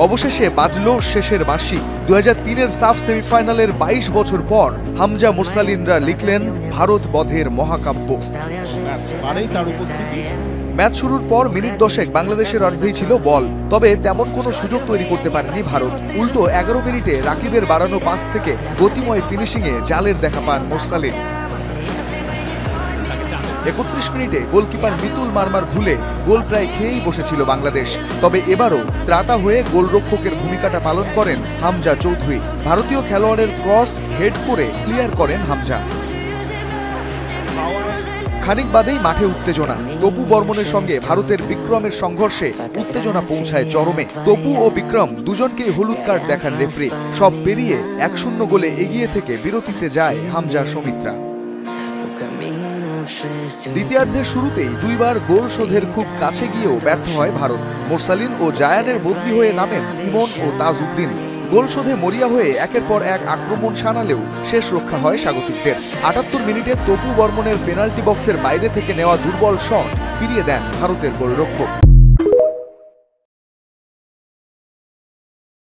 অবশেষে বাজল শেষের বাঁশি। 2003-এর সাফ সেমিফাইনালের 22 বছর পর হামজা মুরসালিনরা লিখলেন ভারত বধের মহাকাব্য। ম্যাচ শুরুর পর মিনিট 10 বাংলাদেশের অর্ধেই ছিল বল, তবে তেমন কোনো সুযোগ তৈরি করতে পারেনি ভারত। উল্টো 11 মিনিটে রাকিবের বাড়ানো পাস থেকে গতিময় ফিনিশিংয়ে জালের দেখা পান মুরসালিন। 31 মিনিটে গোলকিপার মিতুল মারমার ভুলে গোল প্রায় খেয়েই বসেছিল বাংলাদেশ। তবে এবারও ত্রাতা হয়ে গোলরক্ষকের ভূমিকাটা পালন করেন হামজা চৌধুরী। ভারতীয় খেলোয়াড়ের ক্রস হেড করে ক্লিয়ার করেন হামজা। খানিক বাদেই মাঠে উত্তেজনা। তপু বর্মনের সঙ্গে ভারতের বিক্রমের সংঘর্ষে উত্তেজনা পৌঁছায় চরমে। তপু ও বিক্রম দুজনকেই হলুদ কার্ড দেখান রেফারি। সব পেরিয়ে 1-0 গোলে এগিয়ে থেকে বিরতিতে যায় হামজা সৌমিত্রা। দ্বিতীয়ার্ধের শুরুতেই দুইবার গোল শোধের খুব কাছে গিয়েও ব্যর্থ হয় ভারত। মুরসালিন ও জায়ানের বদলি হয়ে নামেন ইমন ও তাজউদ্দিন। গোল শোধে মরিয়া হয়ে একের পর এক আক্রমণ সানালেও শেষ রক্ষা হয় স্বাগতিকদের। 78 মিনিটে তপু বর্মনের পেনাল্টি বক্সের বাইরে থেকে নেওয়া দুর্বল শট ফিরিয়ে দেন ভারতের গোলরক্ষক।